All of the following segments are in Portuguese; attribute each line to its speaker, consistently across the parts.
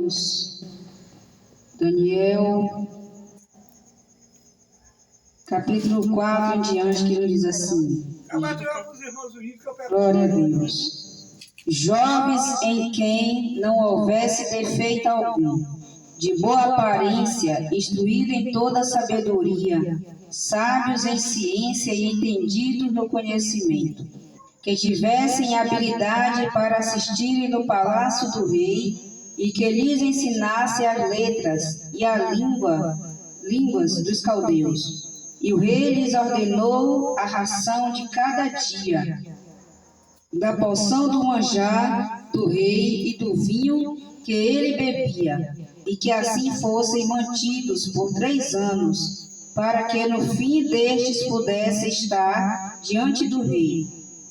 Speaker 1: Deus. Daniel, capítulo 4 em diante, que nos diz assim. Glória a Deus. Jovens em quem não houvesse defeito algum, de boa aparência, instruídos em toda sabedoria, sábios em ciência e entendidos no conhecimento, que tivessem habilidade para assistirem no palácio do rei e que lhes ensinasse as letras e a línguas dos caldeus. E o rei lhes ordenou a ração de cada dia, da porção do manjar do rei e do vinho que ele bebia, e que assim fossem mantidos por 3 anos, para que no fim destes pudesse estar diante do rei.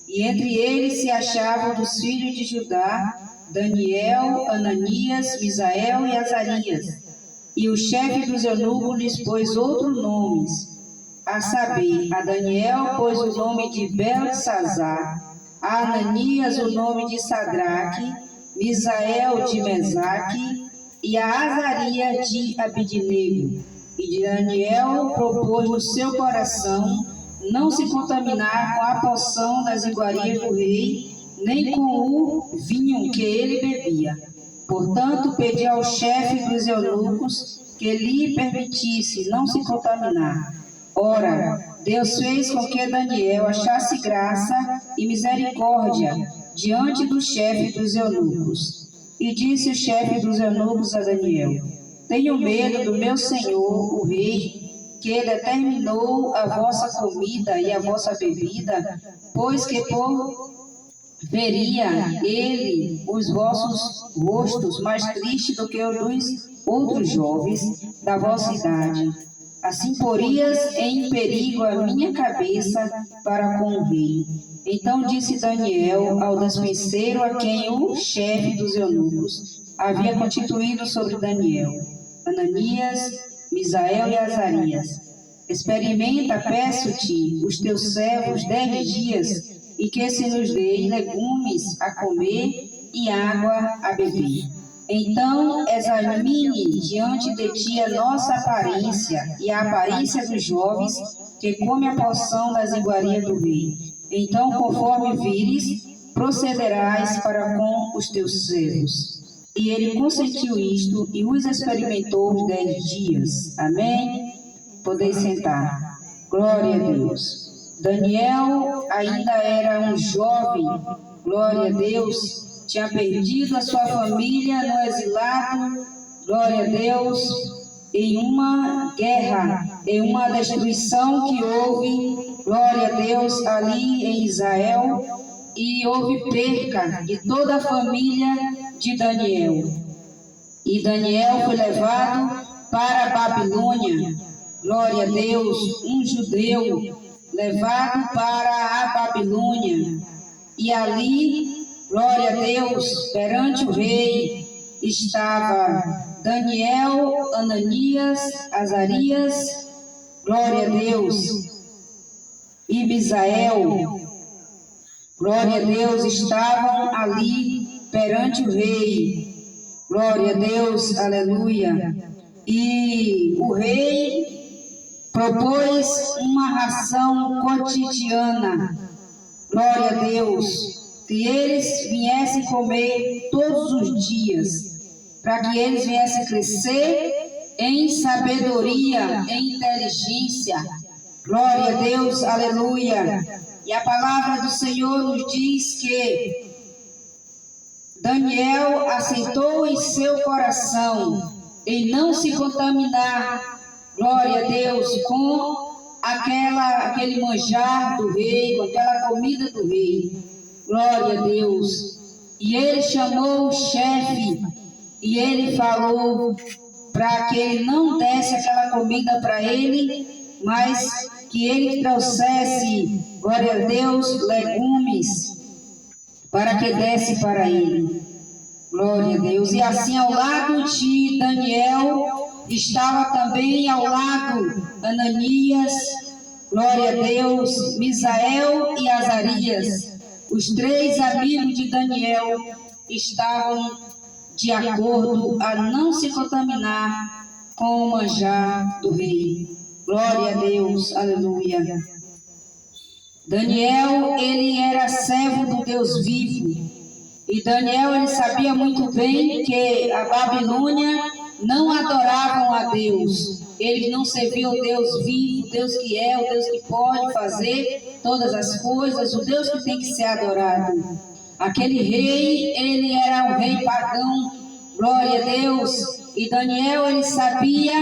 Speaker 1: E entre eles se achavam dos filhos de Judá, Daniel, Ananias, Misael e Azarias. E o chefe dos eunucos lhes pôs outros nomes, a saber, a Daniel pôs o nome de Beltesazar, a Ananias o nome de Sadraque, Misael de Mesaque e a Azarias de Abidnego. E de Daniel propôs no seu coração não se contaminar com a porção das iguarias do rei, nem com o vinho que ele bebia. Portanto, pediu ao chefe dos eunucos que lhe permitisse não se contaminar. Ora, Deus fez com que Daniel achasse graça e misericórdia diante do chefe dos eunucos. E disse o chefe dos eunucos a Daniel: tenho medo do meu senhor, o rei, que determinou a vossa comida e a vossa bebida, pois que veria ele os vossos rostos mais tristes do que os dos outros jovens da vossa idade. Assim porias em perigo a minha cabeça para com o rei. Então disse Daniel ao despenseiro a quem o chefe dos eunucos havia constituído sobre Daniel, Ananias, Misael e Azarias: experimenta, peço-te, os teus servos 10 dias, e que se nos dê legumes a comer e água a beber. Então examine diante de ti a nossa aparência e a aparência dos jovens que come a porção das iguarias do rei. Então, conforme vires, procederás para com os teus servos. E ele consentiu isto e os experimentou os 10 dias. Amém? Podeis sentar. Glória a Deus. Daniel ainda era um jovem, glória a Deus, tinha perdido a sua família no exilado, glória a Deus, em uma guerra, em uma destruição que houve, glória a Deus, ali em Israel, e houve perca de toda a família de Daniel. E Daniel foi levado para a Babilônia, glória a Deus, um judeu levado para a Babilônia, e ali, glória a Deus, perante o rei estava Daniel, Ananias, Azarias, glória a Deus, e Misael, glória a Deus, estavam ali perante o rei, glória a Deus, aleluia. E o rei propôs uma ração cotidiana, glória a Deus, que eles viessem comer todos os dias, para que eles viessem crescer em sabedoria, em inteligência, glória a Deus, aleluia. E a palavra do Senhor nos diz que Daniel aceitou em seu coração em não se contaminar, glória a Deus, com aquele manjar do rei, com aquela comida do rei. Glória a Deus. E ele chamou o chefe e ele falou para que ele não desse aquela comida para ele, mas que ele trouxesse, glória a Deus, legumes para que desse para ele. Glória a Deus. E assim ao lado de Daniel estava também ao lado Ananias, glória a Deus, Misael e Azarias. Os 3 amigos de Daniel estavam de acordo a não se contaminar com o manjar do rei. Glória a Deus, aleluia. Daniel, ele era servo do Deus vivo. E Daniel, ele sabia muito bem que a Babilônia não adoravam a Deus. Eles não serviam o Deus vivo, o Deus que é, o Deus que pode fazer todas as coisas, o Deus que tem que ser adorado. Aquele rei, ele era um rei pagão, glória a Deus. E Daniel, ele sabia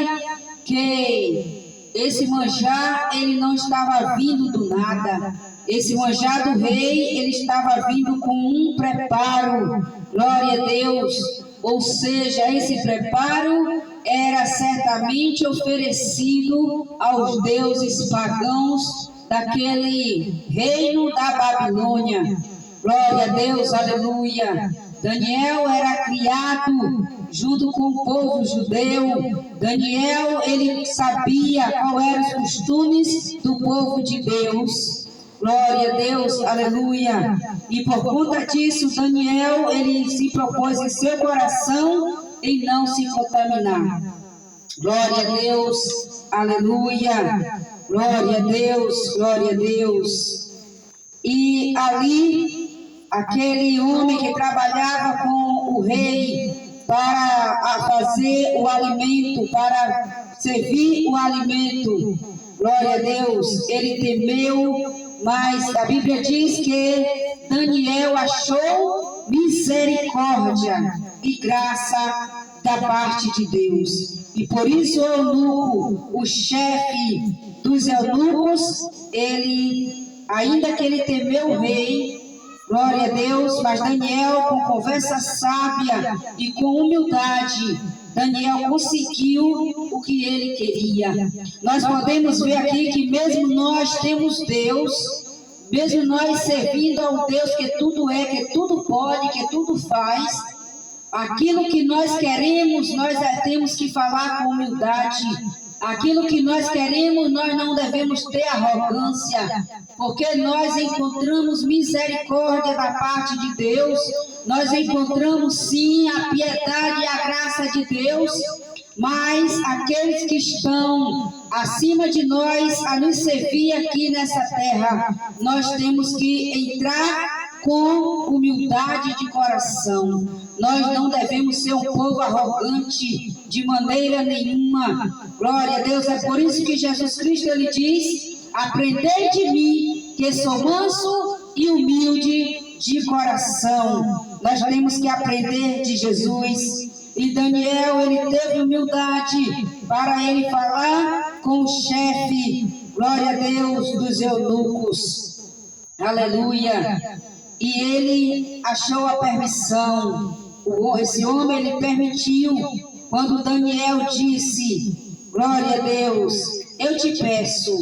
Speaker 1: que esse manjar, ele não estava vindo do nada. Esse manjar do rei, ele estava vindo com um preparo, glória a Deus. Ou seja, esse preparo era certamente oferecido aos deuses pagãos daquele reino da Babilônia. Glória a Deus, aleluia. Daniel era criado junto com o povo judeu. Daniel, ele sabia quais eram os costumes do povo de Deus. Glória a Deus, aleluia. E por conta disso, Daniel, ele se propôs em seu coração em não se contaminar. Glória a Deus, aleluia. Glória a Deus, glória a Deus. E ali, aquele homem que trabalhava com o rei para fazer o alimento, para servir o alimento, glória a Deus, ele temeu. Mas a Bíblia diz que Daniel achou misericórdia e graça da parte de Deus. E por isso o eunuco, o chefe dos eunucos, ele, ainda que ele temeu o rei, glória a Deus, mas Daniel, com conversa sábia e com humildade, Daniel conseguiu o que ele queria. Nós podemos ver aqui que mesmo nós temos Deus, mesmo nós servindo a um Deus que tudo é, que tudo pode, que tudo faz, aquilo que nós queremos, nós temos que falar com humildade. Aquilo que nós queremos, nós não devemos ter arrogância, porque nós encontramos misericórdia da parte de Deus, nós encontramos sim a piedade e a graça de Deus, mas aqueles que estão acima de nós a nos servir aqui nessa terra, nós temos que entrar com humildade de coração. Nós não devemos ser um povo arrogante de maneira nenhuma. Glória a Deus, é por isso que Jesus Cristo ele diz: aprendei de mim, que sou manso e humilde de coração. Nós temos que aprender de Jesus. E Daniel, ele teve humildade para ele falar com o chefe, glória a Deus, dos eunucos. Aleluia. E ele achou a permissão. Esse homem, ele permitiu. Quando Daniel disse, glória a Deus, eu te peço,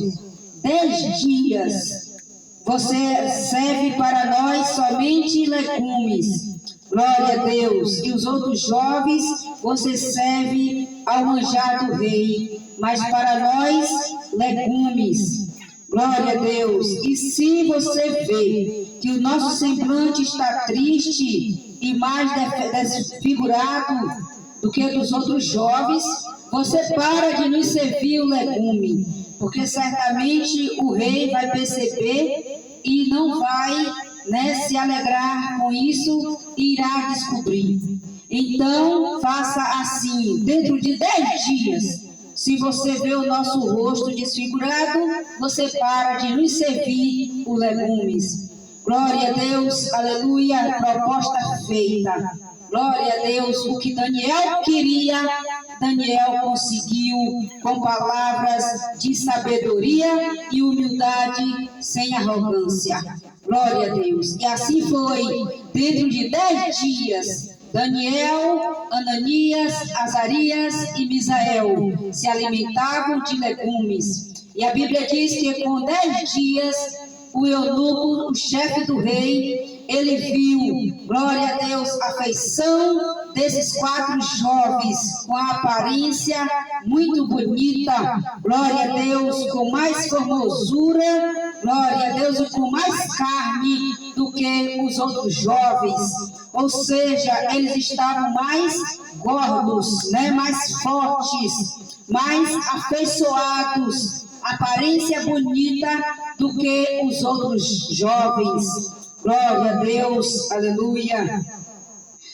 Speaker 1: 10 dias, você serve para nós somente legumes. Glória a Deus. E os outros jovens, você serve ao manjar do rei. Mas para nós, legumes. Glória a Deus. E se você vê que o nosso semblante está triste e mais desfigurado do que dos outros jovens, você para de nos servir o legume. Porque certamente o rei vai perceber e não vai se alegrar com isso, irá descobrir. Então, faça assim, dentro de 10 dias, se você vê o nosso rosto desfigurado, você para de nos servir os legumes. Glória a Deus, aleluia, proposta feita. Glória a Deus, o que Daniel queria, Daniel conseguiu com palavras de sabedoria e humildade, sem arrogância. Glória a Deus. E assim foi, dentro de 10 dias, Daniel, Ananias, Azarias e Misael se alimentavam de legumes. E a Bíblia diz que com 10 dias, o eunuco, o chefe do rei, ele viu, glória a Deus, a feição desses 4 jovens com a aparência muito bonita, glória a Deus, com mais formosura, glória a Deus, e com mais carne do que os outros jovens. Ou seja, eles estavam mais gordos, né? Mais fortes, mais afeiçoados, aparência bonita do que os outros jovens. Glória a Deus, aleluia.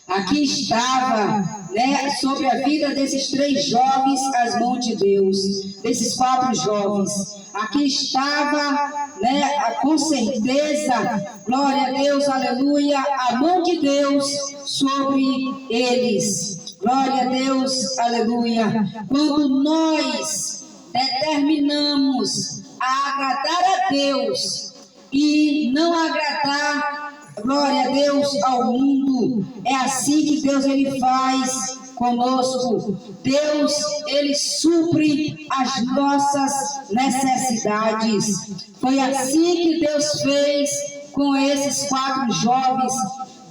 Speaker 1: Aqui estava, né, sobre a vida desses 3 jovens, as mãos de Deus, desses 4 jovens. Aqui estava, né, com certeza, glória a Deus, aleluia, a mão de Deus sobre eles. Glória a Deus, aleluia. Quando nós determinamos a agradar a Deus e não agradar, glória a Deus, ao mundo, é assim que Deus ele faz conosco. Deus ele supre as nossas necessidades. Foi assim que Deus fez com esses 4 jovens.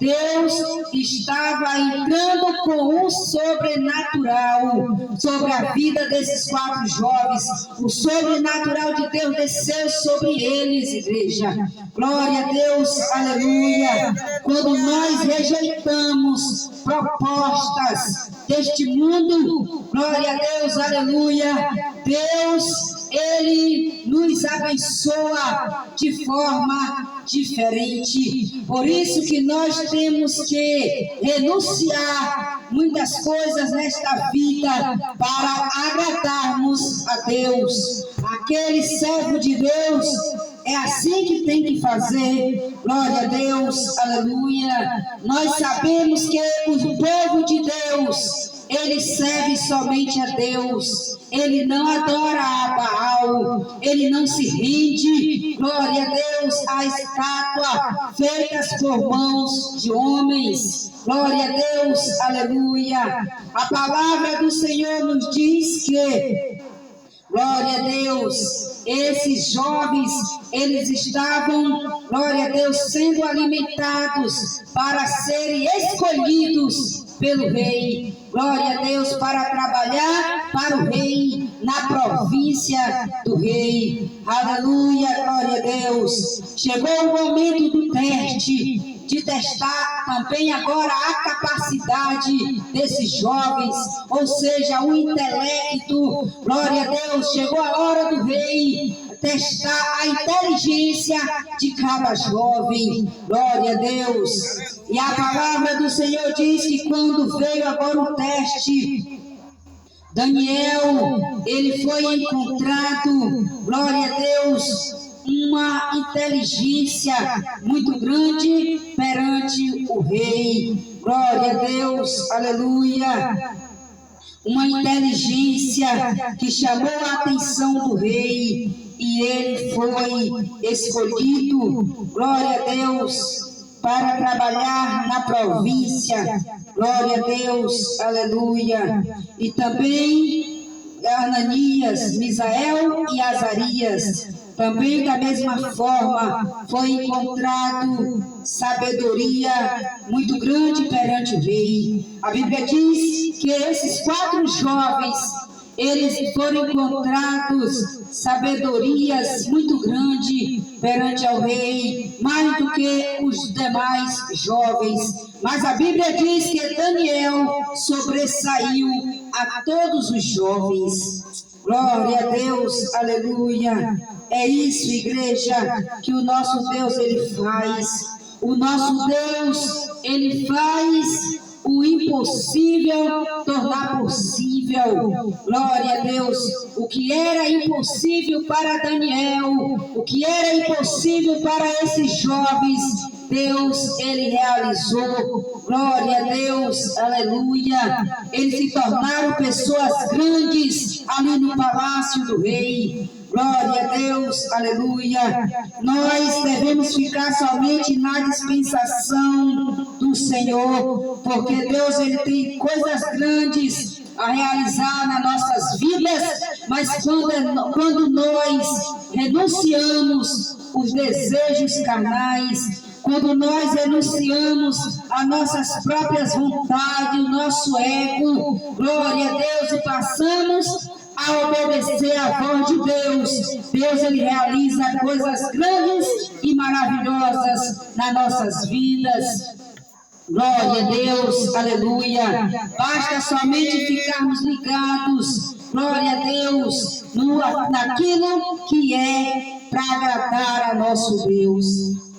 Speaker 1: Deus estava entrando com um sobrenatural sobre a vida desses 4 jovens. O sobrenatural de Deus desceu sobre eles, igreja. Glória a Deus, aleluia. Quando nós rejeitamos propostas deste mundo, glória a Deus, aleluia, Deus ele nos abençoa de forma diferente. Por isso que nós temos que renunciar muitas coisas nesta vida para agradarmos a Deus. Aquele servo de Deus é assim que tem que fazer. Glória a Deus, aleluia. Nós sabemos que o povo de Deus, ele serve somente a Deus. Ele não adora a Baal. Ele não se rende, glória a Deus, à estátua feitas por mãos de homens. Glória a Deus, aleluia. A palavra do Senhor nos diz que, glória a Deus, esses jovens, eles estavam, glória a Deus, sendo alimentados para serem escolhidos pelo rei. Glória a Deus, para trabalhar para o rei, na província do rei. Aleluia, glória a Deus. Chegou o momento do teste, de testar também agora a capacidade desses jovens, ou seja, o intelecto. Glória a Deus, chegou a hora do rei testar a inteligência de cada jovem. Glória a Deus. E a palavra do Senhor diz que quando veio agora o teste, Daniel, ele foi encontrado, glória a Deus, uma inteligência muito grande perante o rei. Glória a Deus, aleluia. Uma inteligência que chamou a atenção do rei e ele foi escolhido, glória a Deus, para trabalhar na província. Glória a Deus, aleluia. E também Ananias, Misael e Azarias, também da mesma forma foi encontrado sabedoria muito grande perante o rei. A Bíblia diz que esses 4 jovens, eles foram encontrados sabedorias muito grande perante ao rei, mais do que os demais jovens. Mas a Bíblia diz que Daniel sobressaiu a todos os jovens. Glória a Deus, aleluia. É isso, igreja, que o nosso Deus, ele faz. O nosso Deus, ele faz o impossível tornar possível. Glória a Deus. O que era impossível para Daniel, o que era impossível para esses jovens, Deus, ele realizou. Glória a Deus, aleluia. Eles se tornaram pessoas grandes ali no palácio do rei. Glória a Deus, aleluia. Nós devemos ficar somente na dispensação do Senhor, porque Deus, ele tem coisas grandes a realizar nas nossas vidas, mas quando nós renunciamos os desejos carnais, quando nós renunciamos às nossas próprias vontades, o nosso ego, glória a Deus, e passamos a obedecer à voz de Deus. Deus, Ele realiza coisas grandes e maravilhosas nas nossas vidas. Glória a Deus, aleluia. Basta somente ficarmos ligados, glória a Deus, naquilo que é para agradar a nosso Deus.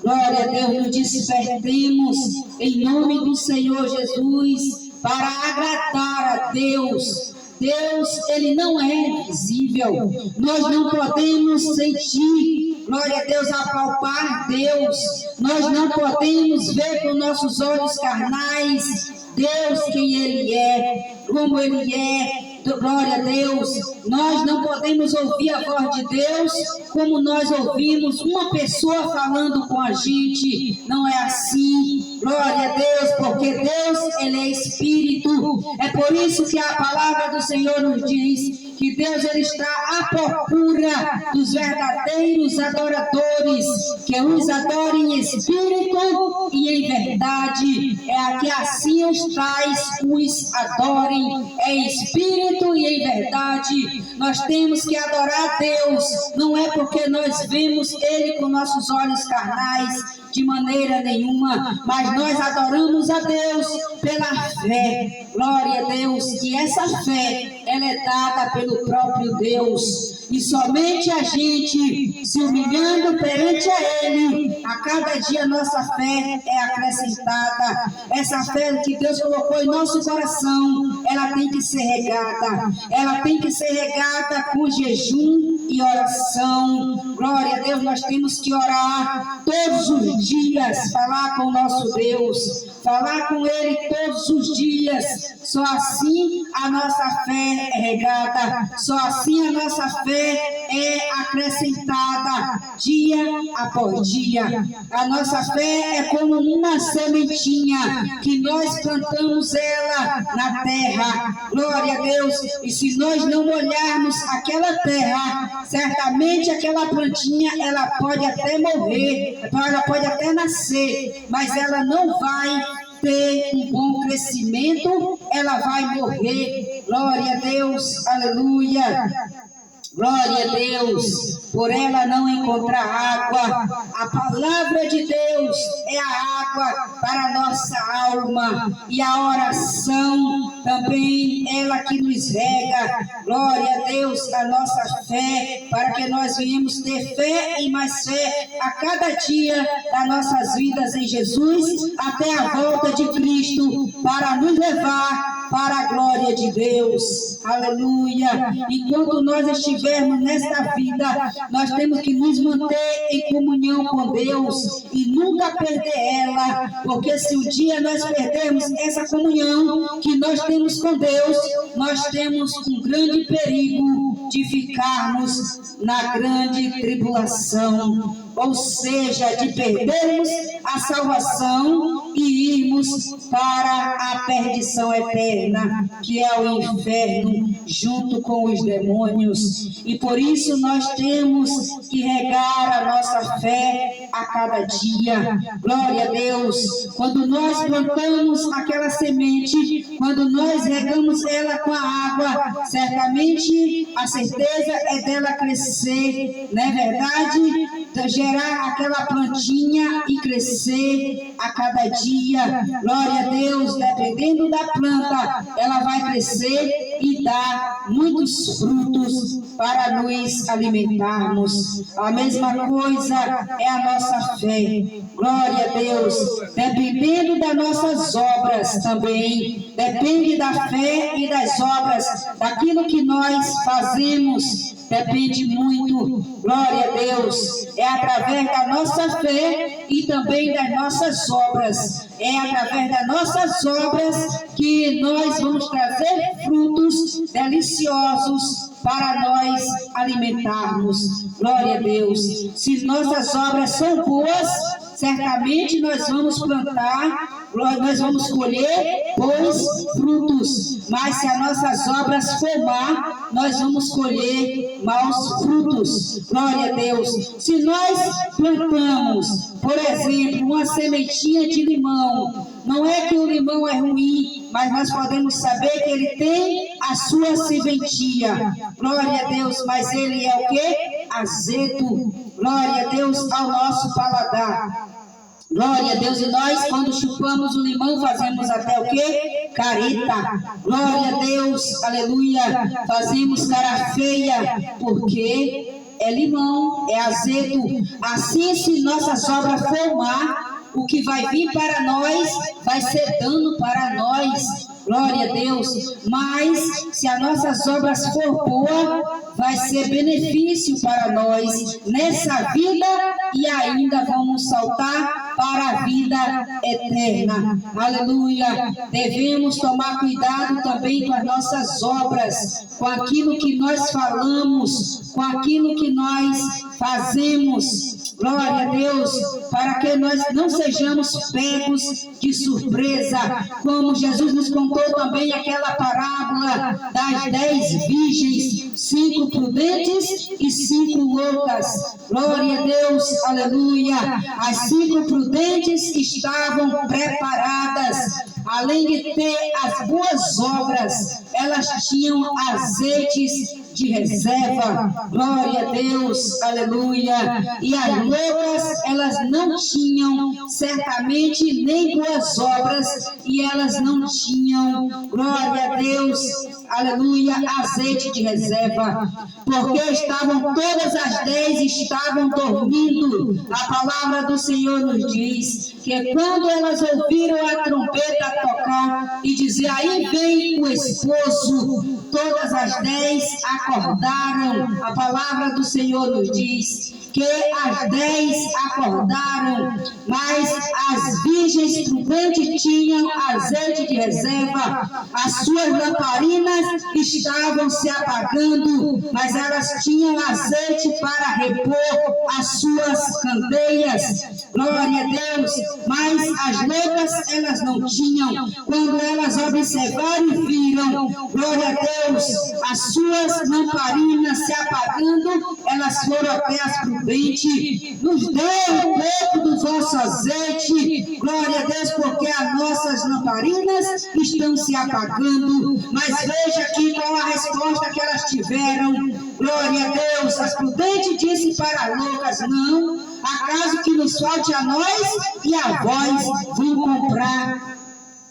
Speaker 1: Glória a Deus, nos despertemos em nome do Senhor Jesus para agradar a Deus. Deus, Ele não é visível, nós não podemos sentir, glória a Deus, apalpar Deus, nós não podemos ver com nossos olhos carnais Deus quem Ele é, como Ele é. Glória a Deus, nós não podemos ouvir a voz de Deus como nós ouvimos uma pessoa falando com a gente, não é assim, glória a Deus, porque Deus, Ele é Espírito, é por isso que a palavra do Senhor nos diz que Deus, Ele está à procura dos verdadeiros adoradores, que os adorem em Espírito e em verdade, é que assim os tais os adorem em Espírito e em verdade. Nós temos que adorar a Deus, não é porque nós vemos Ele com nossos olhos carnais, de maneira nenhuma, mas nós adoramos a Deus pela fé, glória a Deus, e essa fé, ela é dada pelo próprio Deus, e somente a gente se humilhando perante a Ele, a cada dia nossa fé é acrescentada. Essa fé que Deus colocou em nosso coração, ela tem que ser regada, ela tem que ser regada com jejum e oração. Glória a Deus, nós temos que orar todos os dias, falar com o nosso Deus, falar com Ele todos os dias. Só assim a nossa fé é regada, só assim a nossa fé é acrescentada dia após dia. A nossa fé é como uma sementinha que nós plantamos ela na terra, glória a Deus, e se nós não molharmos aquela terra, certamente aquela plantinha ela pode até morrer, ela pode até nascer, mas ela não vai ter um bom crescimento, ela vai morrer. Glória a Deus, aleluia. Glória a Deus, por ela não encontrar água. A palavra de Deus é a água para a nossa alma, e a oração também, ela que nos rega, glória a Deus, a nossa fé, para que nós venhamos ter fé e mais fé a cada dia das nossas vidas em Jesus, até a volta de Cristo, para nos levar para a glória de Deus, aleluia. Enquanto nós estivermos nesta vida, nós temos que nos manter em comunhão com Deus e nunca perder ela, porque se um dia nós perdermos essa comunhão que nós temos com Deus, nós temos um grande perigo de ficarmos na grande tribulação, ou seja, de perdermos a salvação e irmos para a perdição eterna, que é o inferno, junto com os demônios. E por isso nós temos que regar a nossa fé a cada dia. Glória a Deus. Quando nós plantamos aquela semente, quando nós regamos ela com a água, certamente a certeza é dela crescer, não é verdade? Gerar aquela plantinha e crescer a cada dia. Glória a Deus, dependendo da planta, ela vai crescer e dar muitos frutos para nos alimentarmos. A mesma coisa é a nossa fé. Glória a Deus, dependendo das nossas obras também, depende da fé e das obras, daquilo que nós fazemos, depende muito. Glória a Deus, é através da nossa fé e também das nossas obras. É através das nossas obras que nós vamos trazer frutos deliciosos para nós alimentarmos. Glória a Deus. Se nossas obras são boas, certamente nós vamos plantar, nós vamos colher bons frutos. Mas se as nossas obras for má, nós vamos colher maus frutos. Glória a Deus. Se nós plantamos Por exemplo, uma sementinha de limão. Não é que o limão é ruim, mas nós podemos saber que ele tem a sua serventia. Glória a Deus, mas ele é o quê? Azedo. Glória a Deus ao nosso paladar. Glória a Deus, e nós quando chupamos o limão fazemos até o quê? Careta. Glória a Deus, aleluia. Fazemos cara feia, porque é limão, é azedo. Assim, se nossas obras for má, o que vai vir para nós vai ser dano para nós. Glória a Deus. Mas se as nossas obras for boa, vai ser benefício para nós nessa vida e ainda vamos saltar para a vida eterna. Aleluia. Devemos tomar cuidado também com as nossas obras, com aquilo que nós falamos, com aquilo que nós fazemos. Glória a Deus, para que nós não sejamos pegos de surpresa, como Jesus nos contou também aquela parábola das 10 virgens, 5 prudentes e 5 loucas. Glória a Deus, aleluia. As 5 prudentes estavam preparadas, além de ter as boas obras, elas tinham azeites de reserva. Glória a Deus, aleluia. E as loucas, elas não tinham certamente nem boas obras, e elas não tinham, glória a Deus, aleluia, azeite de reserva, porque estavam todas as 10 estavam dormindo. A palavra do Senhor nos diz que quando elas ouviram a trompeta tocar e dizer, aí vem o esposo, todas as 10 acordaram. A palavra do Senhor nos diz que as 10 acordaram, mas as virgens prudentes tinham azeite de reserva. As suas lamparinas estavam se apagando, mas elas tinham azeite para repor as suas candeias. Glória a Deus. Mas as loucas, elas não tinham. Quando elas observaram e viram, glória a Deus, as suas lamparinas se apagando, elas foram até as prudentes. Nos dê um pouco do vosso azeite, glória a Deus, porque as nossas lamparinas estão se apagando. Mas veja aqui qual a resposta que elas tiveram. Glória a Deus. As prudentes disse para as loucas, não, acaso que nos falte a nós e a vós vão comprar.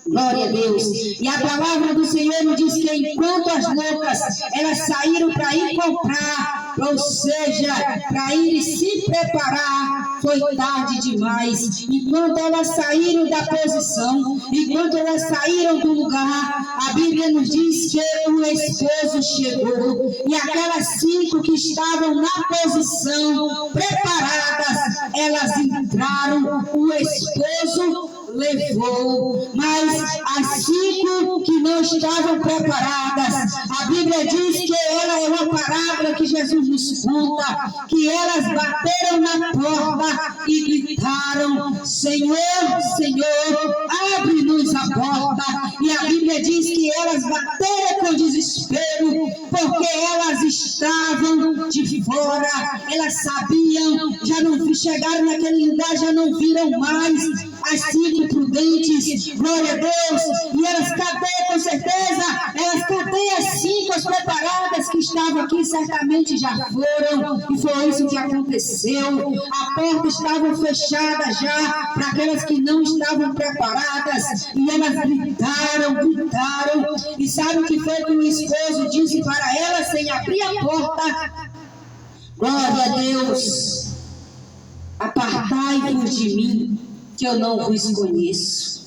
Speaker 1: Glória a Deus. E a palavra do Senhor nos diz que enquanto as loucas, elas saíram para ir comprar, ou seja, para ir se preparar, foi tarde demais. Enquanto elas saíram da posição, enquanto elas saíram do lugar, a Bíblia nos diz que o esposo chegou. E aquelas 5 que estavam na posição, preparadas, elas entraram, o esposo levou, mas as 5 que não estavam preparadas, a Bíblia diz que ela é uma parábola que Jesus nos conta, que elas bateram na porta e gritaram, Senhor, Senhor, abre-nos a porta. E a Bíblia diz que elas bateram com desespero, porque elas estavam de fora, elas sabiam, já não chegaram naquele lugar, já não viram mais as 5 prudentes, glória a Deus. E elas, cadê, com certeza, elas, cadê as 5 as preparadas que estavam aqui? Certamente já foram, e foi isso que aconteceu. A porta estava fechada já para aquelas que não estavam preparadas, e elas gritaram, e sabe o que foi que o esposo disse para elas sem abrir a porta? Glória a Deus, apartai-vos de mim, que eu não vos conheço.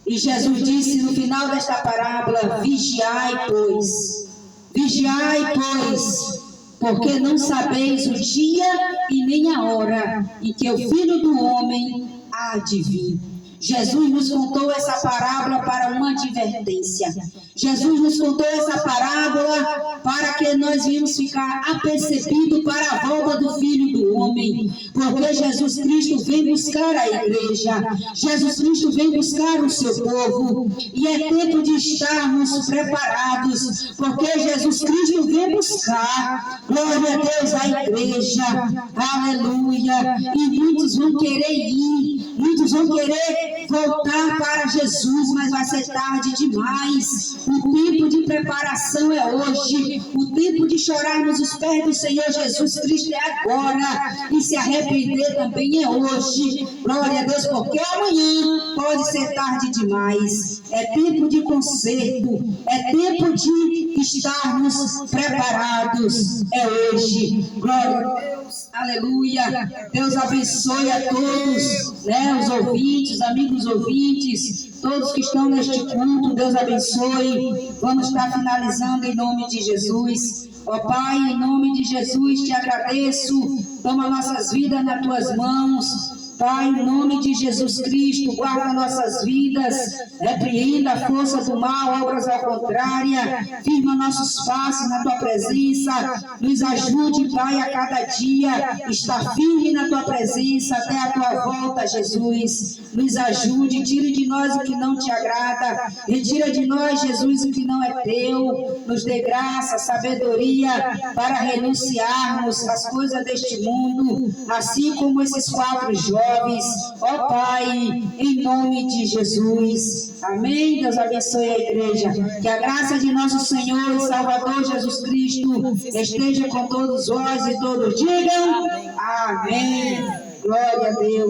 Speaker 1: E Jesus disse no final desta parábola, vigiai, pois, porque não sabeis o dia e nem a hora em que o Filho do Homem há de vir. Jesus nos contou essa parábola para uma advertência. Jesus nos contou essa parábola para que nós viemos ficar apercebidos para a volta do Filho do Homem. Porque Jesus Cristo vem buscar a igreja. Jesus Cristo vem buscar o seu povo. E é tempo de estarmos preparados. Porque Jesus Cristo vem buscar, glória a Deus, a igreja. Aleluia. E muitos vão querer ir. Muitos vão querer voltar para Jesus, mas vai ser tarde demais. O tempo de preparação é hoje. O tempo de chorarmos os pés do Senhor Jesus Cristo é agora. E se arrepender também é hoje. Glória a Deus, porque amanhã pode ser tarde demais. É tempo de conserto. É tempo de estarmos preparados. É hoje. Glória a Deus. Aleluia. Deus abençoe a todos, né, os ouvintes, os amigos ouvintes, todos que estão neste culto. Deus abençoe. Vamos estar finalizando em nome de Jesus. Ó Pai, em nome de Jesus te agradeço. Toma nossas vidas nas tuas mãos. Pai, em nome de Jesus Cristo, guarda nossas vidas, repreenda a força do mal, obras ao contrário, firma nossos passos na tua presença, nos ajude, Pai, a cada dia, estar firme na tua presença até a tua volta, Jesus. Nos ajude, tire de nós o que não te agrada, retira de nós, Jesus, o que não é teu, nos dê graça, sabedoria para renunciarmos às coisas deste mundo, assim como esses 4 jovens. Ó Pai, em nome de Jesus. Amém. Deus abençoe a igreja. Que a graça de nosso Senhor e Salvador Jesus Cristo esteja com todos vós e todos digam amém. Glória a Deus.